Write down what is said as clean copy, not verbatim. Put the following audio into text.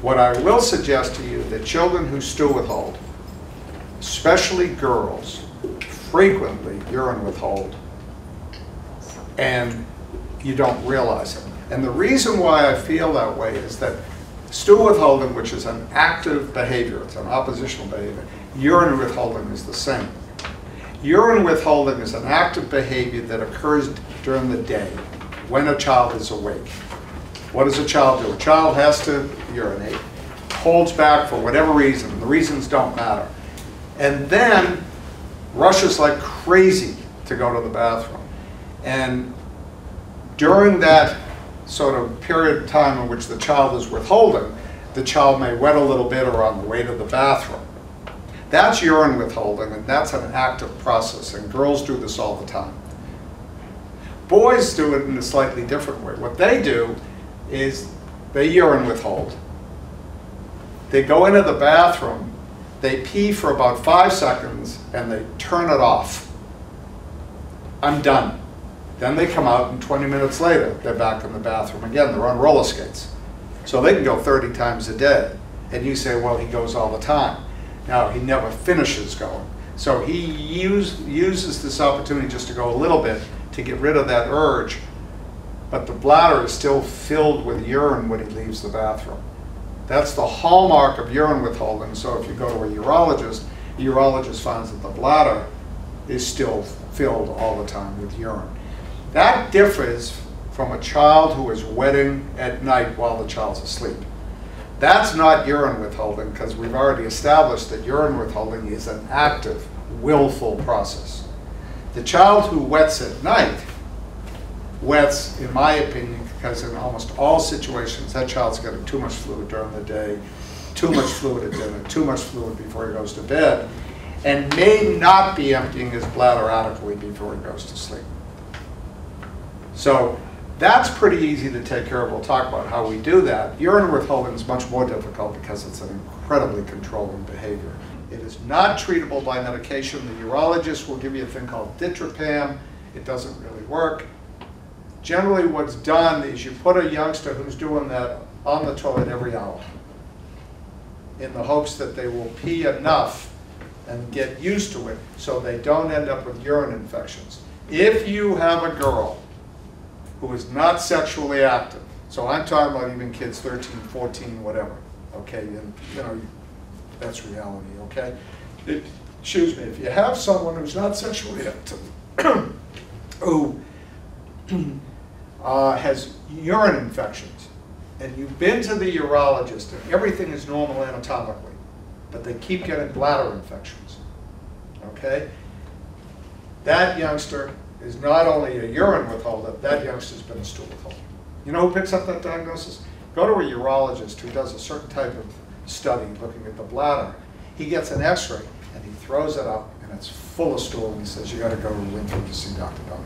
What I will suggest to you that children who stool withhold, especially girls, frequently urine withhold, and you don't realize it. And the reason why I feel that way is that stool withholding, which is an active behavior, it's an oppositional behavior, urine withholding is the same. Urine withholding is an active behavior that occurs during the day when a child is awake. What does a child do? A child has to urinate, holds back for whatever reason, the reasons don't matter, and then rushes like crazy to go to the bathroom. And during that sort of period of time in which the child is withholding, the child may wet a little bit or on the way to the bathroom. That's urine withholding, and that's an active process, and girls do this all the time. Boys do it in a slightly different way. What they do is they urine withhold. They go into the bathroom, they pee for about 5 seconds, and they turn it off. I'm done. Then they come out, and 20 minutes later, they're back in the bathroom again. They're on roller skates. So they can go 30 times a day. And you say, well, he goes all the time. No, he never finishes going. So he uses this opportunity just to go a little bit to get rid of that urge, but the bladder is still filled with urine when he leaves the bathroom. That's the hallmark of urine withholding. So if you go to a urologist finds that the bladder is still filled all the time with urine. That differs from a child who is wetting at night while the child's asleep. That's not urine withholding, because we've already established that urine withholding is an active, willful process. The child who wets at night wets, in my opinion, because in almost all situations that child's getting too much fluid during the day, too much fluid at dinner, too much fluid before he goes to bed, and may not be emptying his bladder adequately before he goes to sleep. So that's pretty easy to take care of. We'll talk about how we do that. Urine withholding is much more difficult because it's an incredibly controlling behavior. It is not treatable by medication. The urologist will give you a thing called ditropam. It doesn't really work. Generally what's done is you put a youngster who's doing that on the toilet every hour in the hopes that they will pee enough and get used to it so they don't end up with urine infections. If you have a girl who is not sexually active, so I'm talking about even kids 13, 14, whatever, okay, and you know, that's reality, okay? Excuse me, if you have someone who's not sexually active, who has urine infections, and you've been to the urologist and everything is normal anatomically, but they keep getting bladder infections, okay? That youngster is not only a urine withholder, that youngster's been a stool withholder. You know who picks up that diagnosis? Go to a urologist who does a certain type of study looking at the bladder. He gets an x-ray and he throws it up and it's full of stool and he says, you gotta go to Winthrop to see Dr. Dunn.